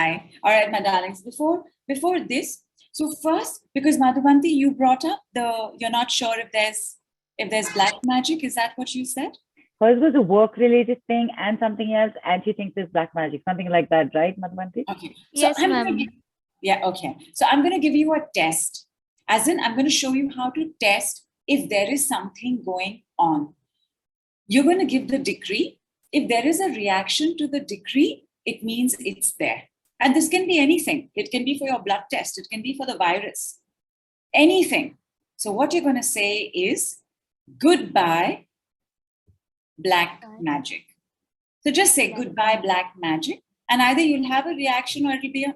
Hi. All right, my darlings. Before this, so first, because Madhuvanti, you brought up you're not sure if there's black magic. Is that what you said? Hers was a work-related thing and something else, and she thinks it's black magic, something like that, right, Madhuvanti? Okay. So Yes, ma'am. Yeah, okay. So I'm going to give you a test. As in, I'm going to show you how to test if there is something going on. You're going to give the decree. If there is a reaction to the decree, it means it's there. And this can be anything. It can be for your blood test. It can be for the virus. Anything. So what you're going to say is, goodbye, black magic. So just say goodbye, black magic. And either you'll have a reaction or it'll be a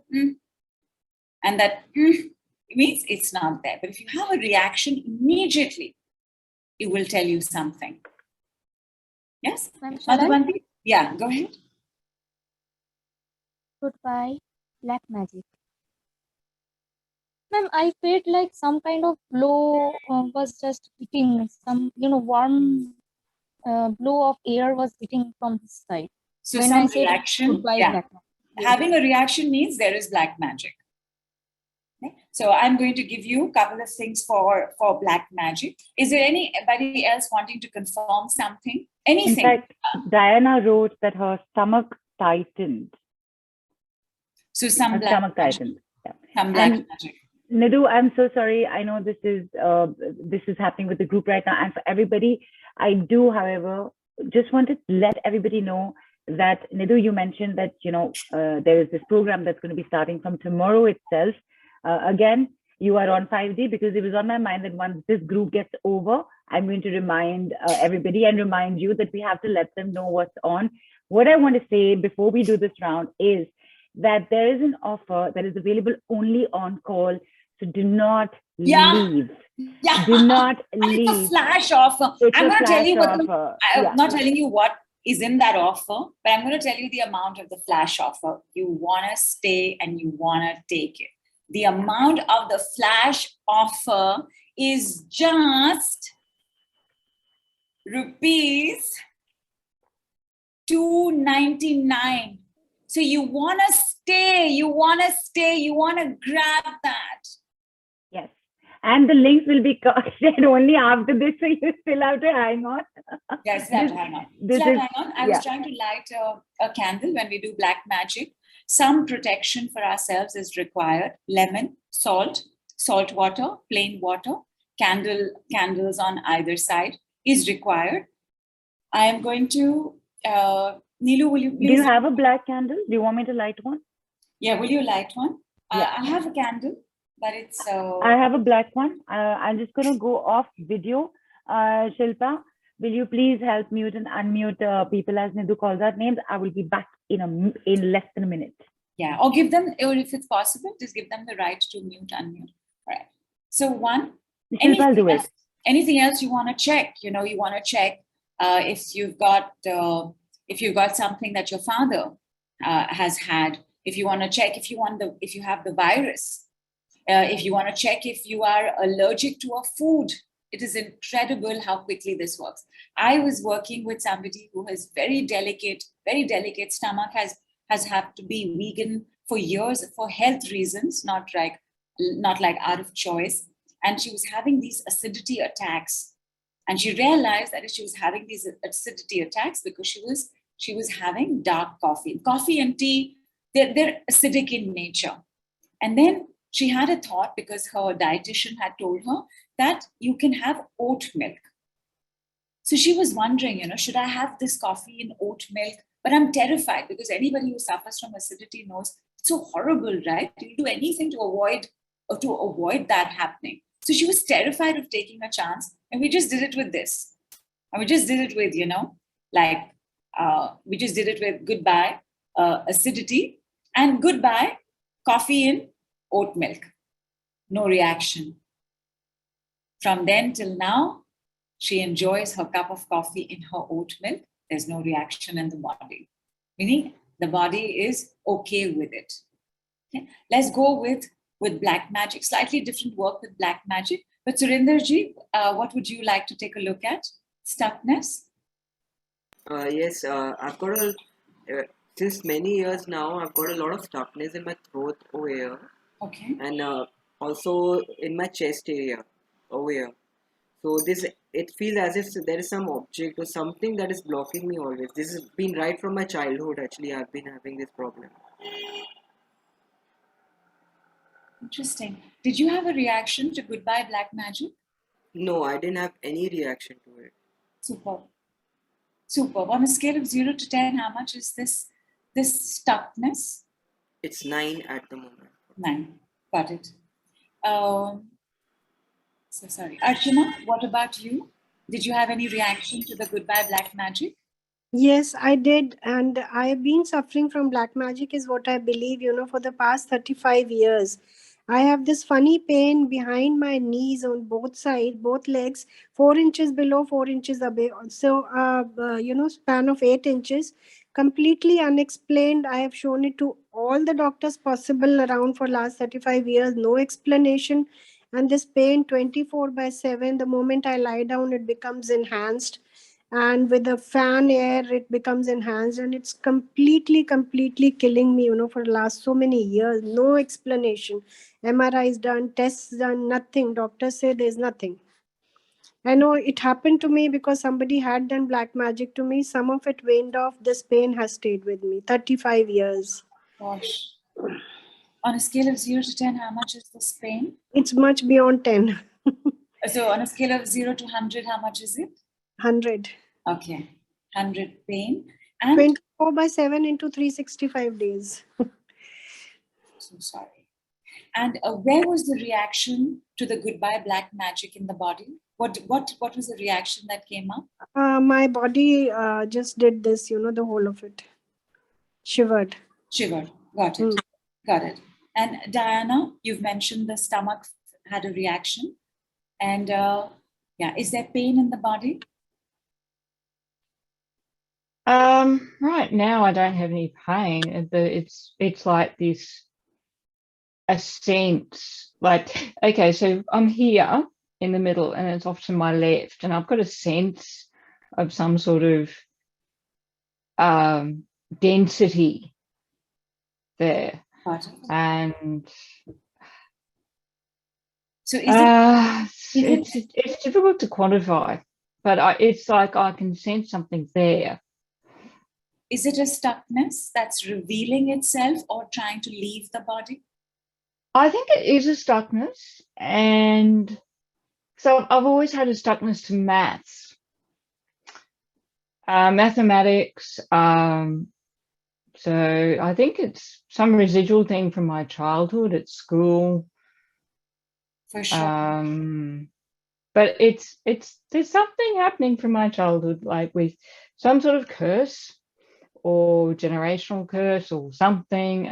and that means it's not there. But if you have a reaction immediately, it will tell you something. Yes? Madhuvanti? Yeah, go ahead. Goodbye, black magic. Ma'am, I felt like some kind of blow was just hitting, some, warm blow of air was hitting from this side. So when some I said reaction, goodbye, yeah. black magic. Having a reaction means there is black magic. Okay? So I'm going to give you a couple of things for black magic. Is there anybody else wanting to confirm something? Anything? In fact, Diana wrote that her stomach tightened. So some black stomach magic. tightened. Yeah. Some black And magic. Nidhu, I'm so sorry. I know this is happening with the group right now, and for everybody, I do, however, just want to let everybody know that Nidhu, you mentioned that there is this program that's going to be starting from tomorrow itself. Again, you are on 5D because it was on my mind that once this group gets over, I'm going to remind everybody and remind you that we have to let them know what's on. What I want to say before we do this round is that there is an offer that is available only on call. So do not leave. Yeah. Do not leave. It's a flash offer. I'm going to tell you I'm not telling you what is in that offer, but I'm going to tell you the amount of the flash offer. You want to stay and you want to take it. The amount of the flash offer is just rupees 299. So you want to stay, you want to grab that. Yes. And the links will be shared only after this, so you still have to hang on. Yes, you have to hang on. I was trying to light a candle when we do black magic. Some protection for ourselves is required. Lemon, salt water, plain water, candles on either side is required. I am going to, Neelu, will you please? Do you have a black candle? Do you want me to light one? Yeah, will you light one? Yeah. I have a candle, but it's... I have a black one. I'm just going to go off video. Shilpa, will you please help mute and unmute people as Nidhu calls out names? I will be back in less than a minute. Yeah, or give them, or if it's possible, just give them the right to mute, unmute. All right. So one, I'll do it. Anything else you want to check? You want to check if you've got something that your father has had. If you want to check if you have the virus. If you want to check if you are allergic to a food. It is incredible how quickly this works. I was working with somebody who has very delicate stomach, has had to be vegan for years for health reasons, not like out of choice. And she was having these acidity attacks. And she realized that she was having these acidity attacks because she was having dark coffee. Coffee and tea, they're acidic in nature. And then she had a thought because her dietitian had told her that you can have oat milk. So she was wondering, should I have this coffee in oat milk? But I'm terrified because anybody who suffers from acidity knows it's so horrible, right? You'll do anything to avoid that happening. So she was terrified of taking a chance. And we just did it with this. And we just did it with, we just did it with goodbye, acidity, and goodbye, coffee in oat milk. No reaction. From then till now, she enjoys her cup of coffee in her oat milk. There's no reaction in the body. Meaning the body is okay with it. Okay? Let's go with black magic. Slightly different work with black magic. But Surinderji, what would you like to take a look at? Stuckness? Yes, I've got a Since many years now, I've got a lot of stuckness in my throat over here, Okay. and also in my chest area over here. So it feels as if there is some object or something that is blocking me always. This has been right from my childhood. Actually, I've been having this problem. Interesting. Did you have a reaction to Goodbye Black Magic? No, I didn't have any reaction to it. Super. Super. On a scale of 0 to 10, how much is this stuckness? It's 9 at the moment. 9. Got it. So sorry. Archana, what about you? Did you have any reaction to the Goodbye Black Magic? Yes, I did. And I've been suffering from black magic, is what I believe, for the past 35 years. I have this funny pain behind my knees on both sides, both legs, 4 inches below, 4 inches above. So, span of 8 inches, completely unexplained. I have shown it to all the doctors possible around for last 35 years, no explanation. And this pain 24/7, the moment I lie down, it becomes enhanced, and with the fan air it becomes enhanced, and it's completely killing me, for the last so many years. No explanation. MRI is done, tests done, nothing. Doctors say there's nothing. I know it happened to me because somebody had done black magic to me. Some of it waned off. This pain has stayed with me 35 years. Gosh. On a scale of 0 to 10, how much is this pain? It's much beyond 10. So on a scale of 0 to 100, how much is it? 100. Okay. 100 pain. And 24/7 into 365 days. so sorry. And where was the reaction to the Goodbye Black Magic in the body? What was the reaction that came up? My body just did this, the whole of it. Shivered. Shivered. Got it. Got it. And Diana, you've mentioned the stomach had a reaction. And is there pain in the body? Right now I don't have any pain. It's like this, a sense, like, okay, so I'm here in the middle and it's off to my left, and I've got a sense of some sort of density there. Got it. And so it's difficult to quantify, but it's like I can sense something there. Is it a stuckness that's revealing itself or trying to leave the body? I think it is a stuckness, and so I've always had a stuckness to maths, mathematics. So I think it's some residual thing from my childhood at school. For sure. But there's something happening from my childhood, like with some sort of curse or generational curse or something.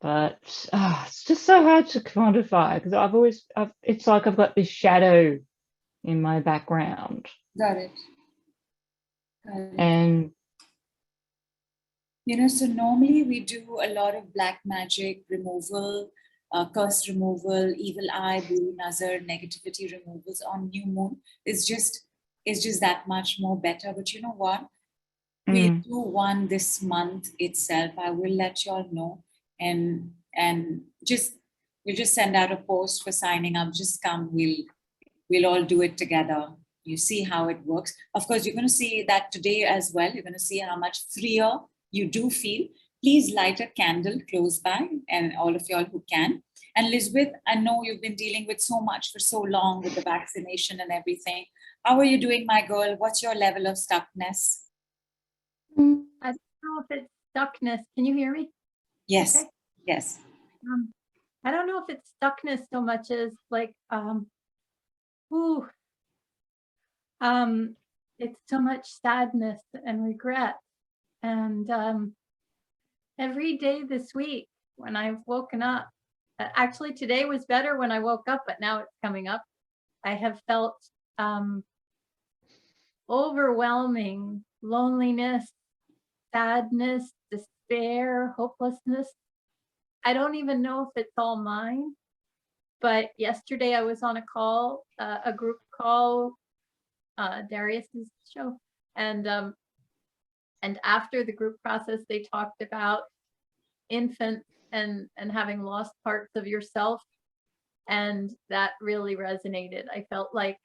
But it's just so hard to quantify, because it's like I've got this shadow in my background. Got it. And so normally we do a lot of black magic removal, curse removal, evil eye, blue nazar, negativity removals on new moon. It's just that much more better. But you know what? We do one this month itself. I will let you all know, and we'll just send out a post for signing up. Just come. We'll all do it together. You see how it works. Of course, you're going to see that today as well. You're going to see how much freer you do feel. Please light a candle close by, and all of y'all who can. And Elizabeth, I know you've been dealing with so much for so long with the vaccination and everything. How are you doing, my girl? What's your level of stuckness? I don't know if it's stuckness. Can you hear me? Yes. Okay. Yes. I don't know if it's stuckness so much as like, it's so much sadness and regret. And every day this week when I've woken up, actually today was better when I woke up, but now it's coming up. I have felt overwhelming loneliness, sadness, despair, hopelessness. I don't even know if it's all mine, but yesterday I was on a call, a group call, Darius's show, and And after the group process, they talked about infants and having lost parts of yourself. And that really resonated. I felt like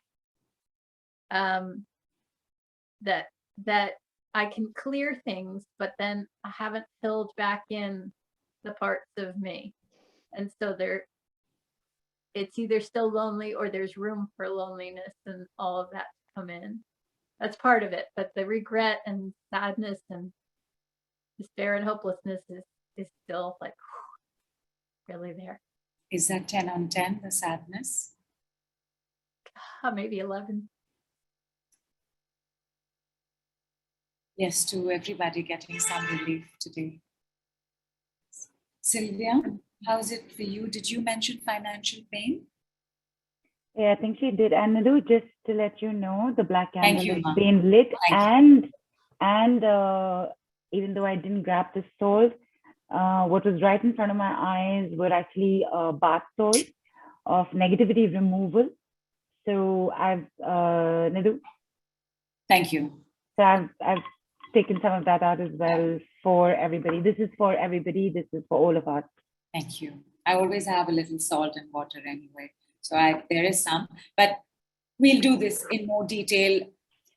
that I can clear things, but then I haven't filled back in the parts of me. And so it's either still lonely or there's room for loneliness and all of that to come in. That's part of it. But the regret and sadness and despair and hopelessness is still like really there. Is that 10 on 10, the sadness? Maybe 11. Yes, to everybody getting some relief today. Sylvia, how is it for you? Did you mention financial pain? Yeah, I think she did. And Nidhu, just to let you know, the black Thank candle you, is ma'am. being lit, Thank and even though I didn't grab the salt, what was right in front of my eyes were actually bath salts of negativity removal. So Nidhu, Thank you. so I've taken some of that out as well for everybody. This is for everybody. This is for all of us. Thank you. I always have a little salt and water anyway. So there is some, but we'll do this in more detail.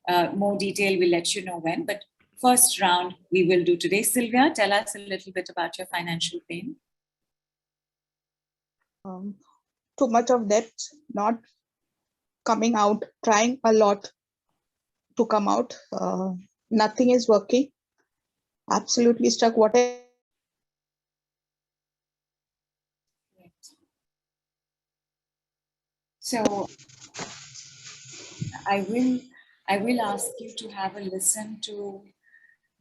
We'll let you know when. But first round we will do today. Sylvia, tell us a little bit about your financial pain. Too much of debt, not coming out, trying a lot to come out. Nothing is working. Absolutely stuck. So I will ask you to have a listen to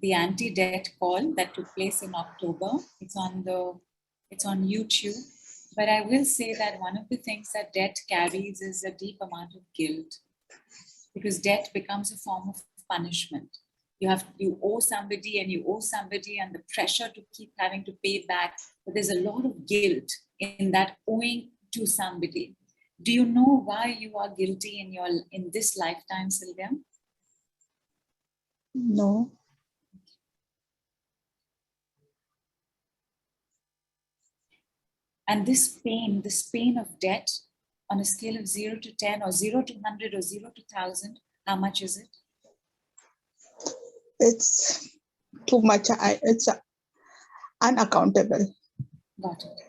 the anti-debt call that took place in October. It's on YouTube. But I will say that one of the things that debt carries is a deep amount of guilt, because debt becomes a form of punishment. You owe somebody and the pressure to keep having to pay back. But there's a lot of guilt in that owing to somebody. Do you know why you are guilty in this lifetime, Sylvia? No. And this pain of debt, on a scale of 0 to 10 or 0 to 100 or 0 to 1,000, how much is it? It's too much. It's unaccountable. Got it.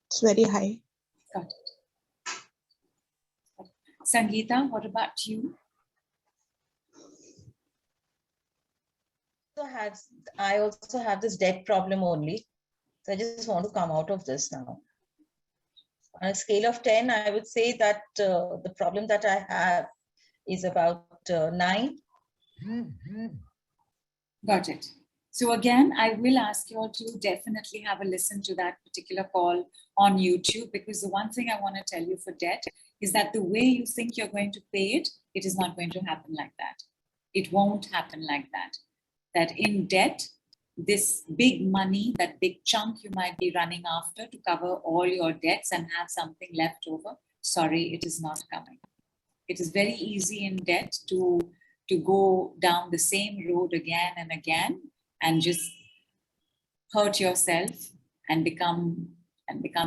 It's very high. Got it. Sangeeta, what about you? I also have this debt problem only. So I just want to come out of this now. On a scale of 10, I would say that the problem that I have is about 9. Got it. So again, I will ask you all to definitely have a listen to that particular call on YouTube, because the one thing I want to tell you for debt is that the way you think you're going to pay it, it is not going to happen like that. It won't happen like that. That in debt, this big money, that big chunk you might be running after to cover all your debts and have something left over, sorry, it is not coming. It is very easy in debt to go down the same road again and again and just hurt yourself and become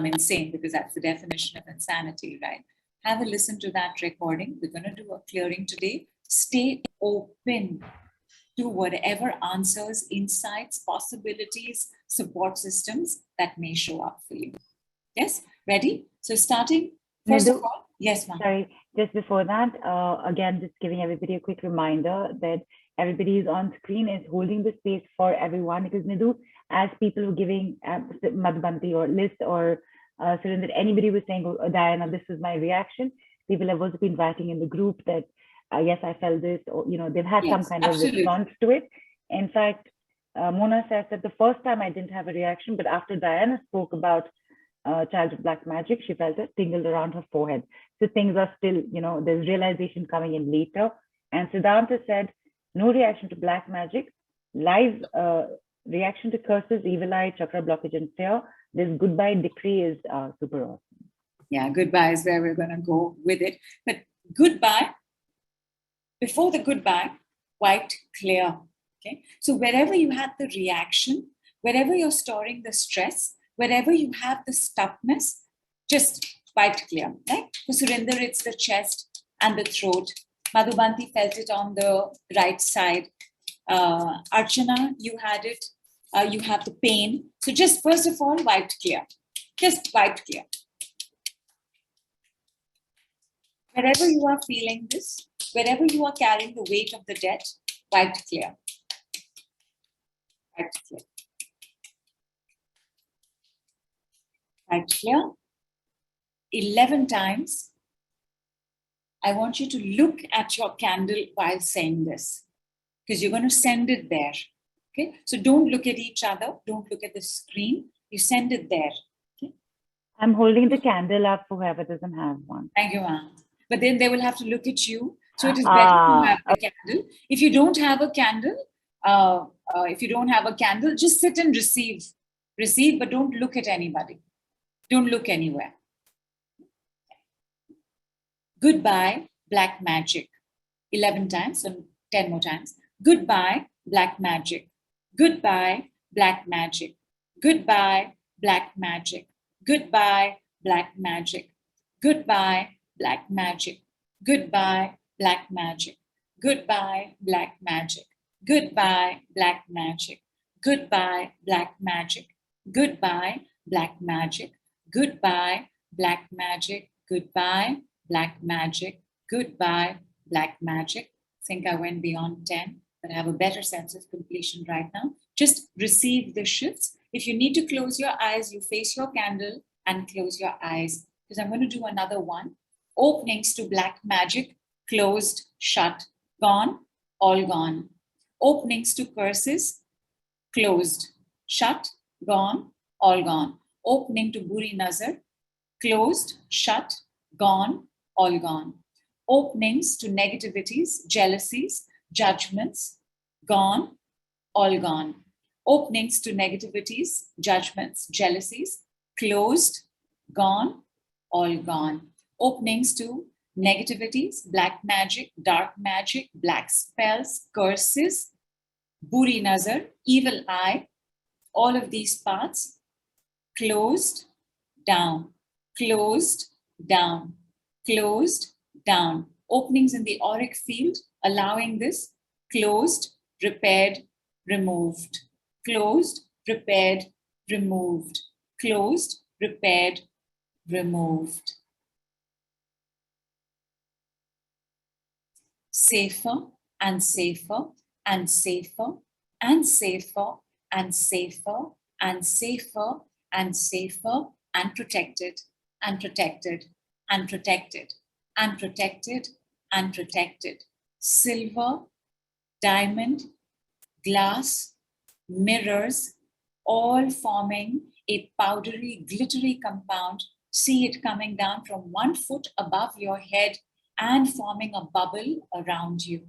insane, because that's the definition of insanity, right? Have a listen to that recording. We're going to do a clearing today. Stay open to whatever answers, insights, possibilities, support systems that may show up for you. Yes, ready? So starting, first Nidhu, of all, yes, ma'am. Sorry, just before that, again, just giving everybody a quick reminder that everybody is on screen is holding the space for everyone, because Nidhu, as people were giving Madhubanti or Liz or Surinder, anybody was saying, oh, Diana, this was my reaction. People have also been writing in the group that, yes, I felt this, or, they've had some kind of response to it. In fact, Mona says that the first time I didn't have a reaction, but after Diana spoke about Child of Black Magic, she felt it tingled around her forehead. So things are still, there's realization coming in later. And Siddhanta said, no reaction to black magic, live reaction to curses, evil eye, chakra blockage, and fear. This goodbye decree is super awesome. Yeah, goodbye is where we're going to go with it. But goodbye, before the goodbye, white clear. Okay, so wherever you had the reaction, wherever you're storing the stress, wherever you have the stuckness, just white clear. Right? For Surinder, it's the chest and the throat. Madhubanti felt it on the right side. Archana, you had it. You have the pain. So just first of all, white clear. Just white clear. Wherever you are feeling this, wherever you are carrying the weight of the debt, white clear. White clear. White clear. 11 times. I want you to look at your candle while saying this, because you're going to send it there. Okay, so don't look at each other. Don't look at the screen. You send it there. Okay? I'm holding the candle up for whoever doesn't have one. Thank you, ma'am. But then they will have to look at you. So it is better to have a candle. If you don't have a candle, just sit and receive. Receive, but don't look at anybody. Don't look anywhere. Goodbye, black magic. 11 times, so 10 more times. Goodbye, black magic. Goodbye, black magic. Goodbye, black magic. Goodbye, black magic. Goodbye, black magic. Goodbye, black magic. Goodbye, black magic. Goodbye, black magic. Goodbye, black magic. Goodbye, black magic. Goodbye, black magic. Goodbye, black magic. Goodbye, black magic. I think I went beyond 10, but I have a better sense of completion right now. Just receive the shifts. If you need to close your eyes, you face your candle and close your eyes, because I'm going to do another one. Openings to black magic, closed, shut, gone, all gone. Openings to curses, closed, shut, gone, all gone. Opening to buri nazar, closed, shut, gone, all gone. Openings to negativities, jealousies, judgments, gone, all gone. Openings to negativities, judgments, jealousies, closed, gone, all gone. Openings to negativities, black magic, dark magic, black spells, curses, buri nazar, evil eye, all of these parts, closed, down, closed, down, closed, down. Openings in the auric field, allowing this, closed, repaired, removed, closed, repaired, removed, closed, repaired, removed. Safer and safer and safer and safer and safer and safer and safer and protected and protected and protected and protected and protected. Silver, diamond, glass, mirrors, all forming a powdery, glittery compound. See it coming down from 1 foot above your head and forming a bubble around you.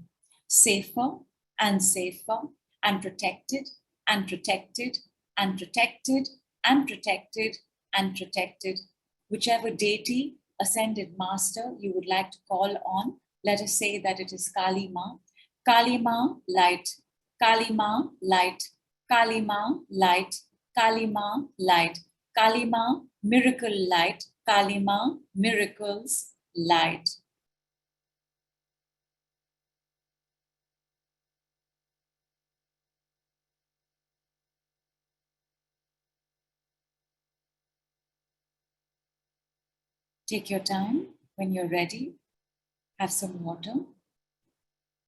Safer and safer and protected and protected and protected and protected and protected. Whichever deity, ascended master you would like to call on, let us say that it is Kali Ma. Kali Ma, light. Kali Ma, light. Kali Ma, light. Kali Ma, light. Kali Ma, miracle light. Kali Ma, miracles light. Take your time. When you're ready, have some water.